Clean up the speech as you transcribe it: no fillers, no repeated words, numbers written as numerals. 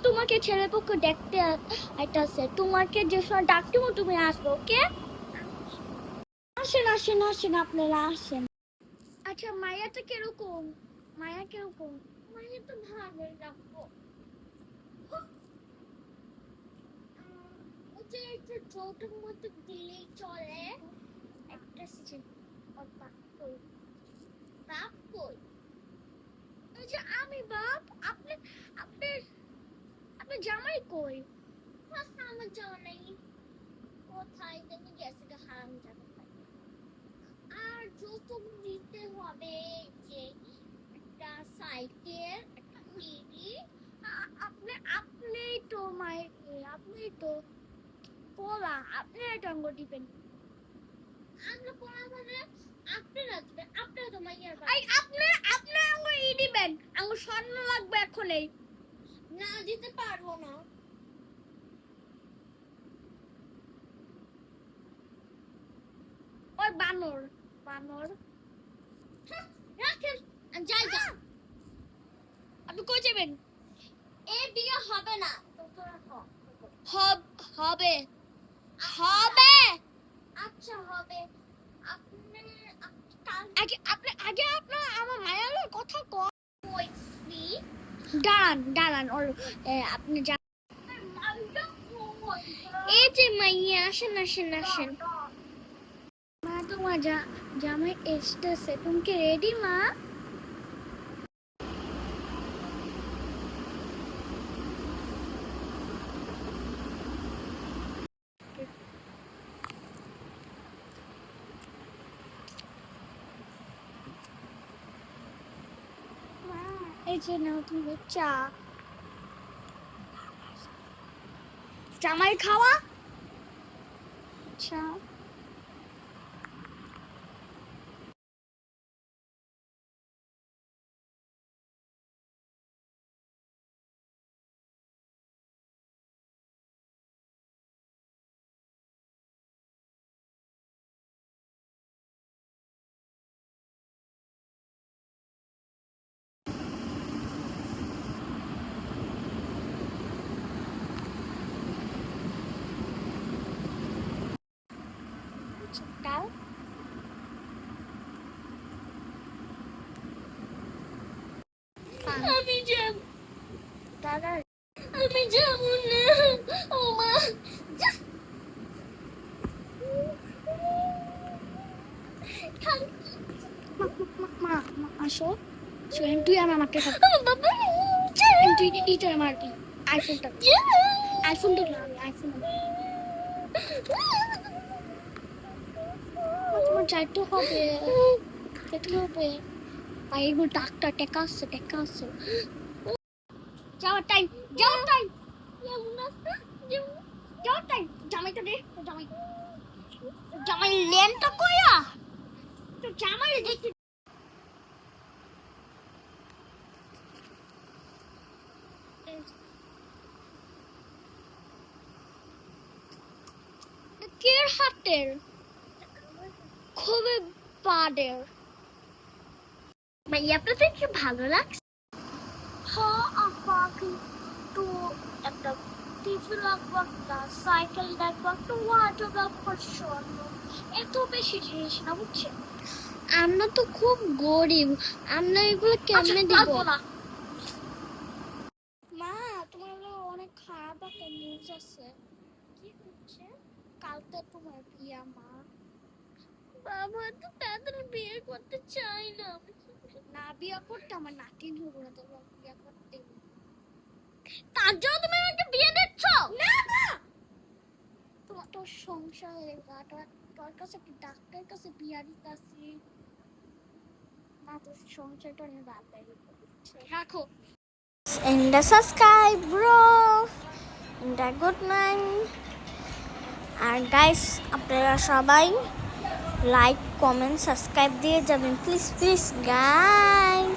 তোমাকে ছেলের পক্ষ দেখতে আইতাছে, তোমাকে যে সময় ডাকতে তুমি আসবে, ওকে? আসেন আসেন আসেন, আপনারা আসেন। আচ্ছা, মায়াটা কিরকম? মায়া কিরকম? মায়া তো ভালোই রাখবো। ওটা একটু ছোটোর মতো দিলেই চলে। একটা বাপ কই? এই যে আমি বাপ, আপনি আপনি আপনি জামাই কই? আমার জামাই কোথায় জানি গেছে, হারাম জামাই। আর যৌতুক দিতে হবে, যে একটা সাইকেল, একটা টিভি। আপনি তো আপনি তো পোলা, আপনি টাঙ্গ দিবেন। আমরা পোলা মানে আপনারা দিবেন, আপনারা তো মাইয়ার ভাই। আপনি আঙ্গ দিবেন, আঙ্গ স্বর্ণ লাগবে এখনই। না দিতে পারবো না। ওই বানর রাখেন, যাই যা। আপনি কই যাবেন? এ বিয়ে হবে না। হবে হবে। আচ্ছা হবে। আগে আপনার আমার মায়ের কথা কইছি। দাঁড়ান ওর আপনি এই যে মাইয়া, আসেন। মা, তোমার জামাই এসতেছে, তুমি কি রেডি মা? এই যে নাও তুমি চা। জামাই খাওয়া চা। ডাল। আমি যাব। দাদা আমি যাব না। ও মা, আসো। তুই আমার মাকে তুই ইটা মারবি। আইফোনটা তোমার যাইতে হবে। আর এগুলো ডাক্তার টেকা আসছে। যাওয়ার টাইম। জামাইটা দে, জামাই লেনটা কইয়া তো জামাই দেখতে। কের হাতের খুবই বাদের। ভাই আপনাদের কি ভালো লাগছে? হ্যাঁ আপা, কিন্তু একটা টিভি লাগবো, একটা সাইকেল লাগবো, একটা ওয়াটার লাগবো, স্বর্ণ, এত বেশি জিনিস না বুঝছেন। আমরা তো খুব গরিব, আমরা এগুলো কেমনে দিব? মা, তোমার অনেক খারাপ একটা নিউজ আছে। কি হচ্ছে? কালকে তোমার বিয়া মা। বাবা তো তাড়াতাড়ি বিয়ে করতে চাই না। না বিয়ে করতে আমার নাতিন হবো না, তোমার বিয়ে করতে। তার জন্য তুমি আমাকে বিয়ে দিচ্ছ? না তোমার তো সংসারের গাটা, তোর কাছে কি ডাক্তার কাছে বিয়া দিতেছি না, তো সংসারটা নিয়ে বাদ রাখো। And subscribe bro, and good night. আর গাইস, আপনারা সবাই লাইক কমেন্ট সাবস্ক্রাইব দিয়ে যাবেন প্লিজ গাইস।